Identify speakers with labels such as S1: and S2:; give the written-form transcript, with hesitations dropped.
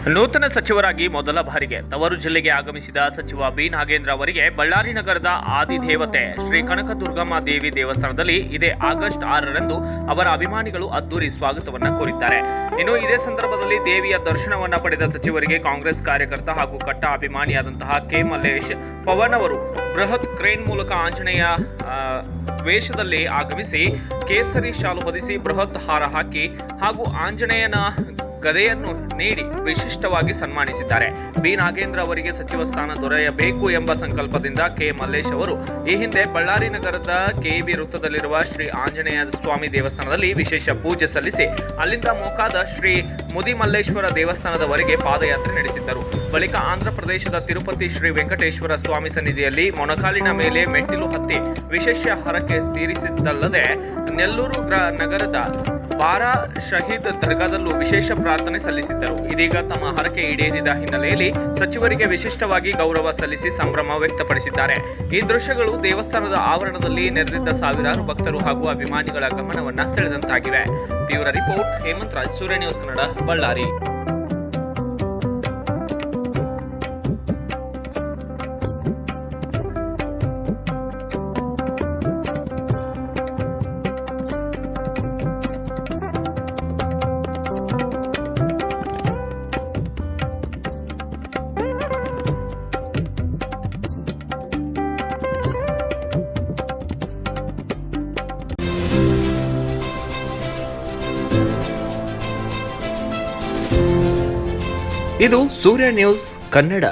S1: ನೂತನ ಸಚಿವರಾಗಿ ಮೊದಲ ಬಾರಿಗೆ ತವರು ಜಿಲ್ಲೆಗೆ ಆಗಮಿಸಿದ ಸಚಿವ ಬಿ ನಾಗೇಂದ್ರ ಅವರಿಗೆ ಬಳ್ಳಾರಿ ನಗರದ ಆದಿದೇವತೆ ಶ್ರೀ ಕನಕದುರ್ಗಮ್ಮ ದೇವಿ ದೇವಸ್ಥಾನದಲ್ಲಿ ಇದೇ ಆಗಸ್ಟ್ 6ರಂದು ಅವರ ಅಭಿಮಾನಿಗಳು ಅದ್ದೂರಿ ಸ್ವಾಗತವನ್ನ ಕೋರಿದ್ದಾರೆ. ಇನ್ನು ಇದೇ ಸಂದರ್ಭದಲ್ಲಿ ದೇವಿಯ ದರ್ಶನವನ್ನ ಪಡೆದ ಸಚಿವರಿಗೆ ಕಾಂಗ್ರೆಸ್ ಕಾರ್ಯಕರ್ತ ಹಾಗೂ ಕಟ್ಟ ಅಭಿಮಾನಿಯಾದಂತಹ ಕೆ ಮಲ್ಲೇಶ್ ಪವನ್ ಅವರು ಬೃಹತ್ ಕ್ರೇನ್ ಮೂಲಕ ಆಂಜನೇಯ ವೇಷದಲ್ಲಿ ಆಗಮಿಸಿ ಕೇಸರಿ ಶಾಲು ಹೊದಿಸಿ ಬೃಹತ್ ಹಾರ ಹಾಕಿ ಹಾಗೂ ಆಂಜನೇಯನ ಗದೆಯನ್ನು ನೀಡಿ ವಿಶಿಷ್ಟವಾಗಿ ಸನ್ಮಾನಿಸಿದ್ದಾರೆ. ಬಿ ನಾಗೇಂದ್ರ ಅವರಿಗೆ ಸಚಿವ ಸ್ಥಾನ ದೊರೆಯಬೇಕು ಎಂಬ ಸಂಕಲ್ಪದಿಂದ ಕೆ ಮಲ್ಲೇಶ್ ಅವರು ಈ ಹಿಂದೆ ಬಳ್ಳಾರಿ ನಗರದ ಕೆಇಬಿ ವೃತ್ತದಲ್ಲಿರುವ ಶ್ರೀ ಆಂಜನೇಯ ಸ್ವಾಮಿ ದೇವಸ್ಥಾನದಲ್ಲಿ ವಿಶೇಷ ಪೂಜೆ ಸಲ್ಲಿಸಿ ಅಲ್ಲಿಂದ ಮೋಕಾದ ಶ್ರೀ ಮುದಿಮಲ್ಲೇಶ್ವರ ದೇವಸ್ಥಾನದವರೆಗೆ ಪಾದಯಾತ್ರೆ ನಡೆಸಿದ್ದರು. ಬಳಿಕ ಆಂಧ್ರ ಪ್ರದೇಶದ ತಿರುಪತಿ ಶ್ರೀ ವೆಂಕಟೇಶ್ವರ ಸ್ವಾಮಿ ಸನ್ನಿಧಿಯಲ್ಲಿ ಮೊಣಕಾಲಿನ ಮೇಲೆ ಮೆಟ್ಟಿಲು ಹತ್ತಿ ವಿಶೇಷ ಹರಕೆ ತೀರಿಸಿದ್ದಲ್ಲದೆ ನೆಲ್ಲೂರು ನಗರದ ಬಾರಾ ಶಹೀದ್ ದರ್ಗಾದಲ್ಲೂ ವಿಶೇಷ ಪ್ರಾರ್ಥನೆ ಸಲ್ಲಿಸಿದ್ದರು. ಇದೀಗ ತಮ್ಮ ಹರಕೆ ಈಡೇರಿದ ಹಿನ್ನೆಲೆಯಲ್ಲಿ ಸಚಿವರಿಗೆ ವಿಶಿಷ್ಟವಾಗಿ ಗೌರವ ಸಲ್ಲಿಸಿ ಸಂಭ್ರಮ ವ್ಯಕ್ತಪಡಿಸಿದ್ದಾರೆ. ಈ ದೃಶ್ಯಗಳು ದೇವಸ್ಥಾನದ ಆವರಣದಲ್ಲಿ ನೆರೆದಿದ್ದ ಸಾವಿರಾರು ಭಕ್ತರು ಹಾಗೂ ಅಭಿಮಾನಿಗಳ ಗಮನವನ್ನ ಸೆಳೆದಂತಾಗಿವೆ. ಬ್ಯೂರೋ ರಿಪೋರ್ಟ್ ಹೇಮಂತ್ ರಾಜ್, ಸೂರ್ಯ ನ್ಯೂಸ್ ಕನ್ನಡ, ಬಳ್ಳಾರಿ.
S2: ಇದು ಸೂರ್ಯ ನ್ಯೂಸ್ ಕನ್ನಡ.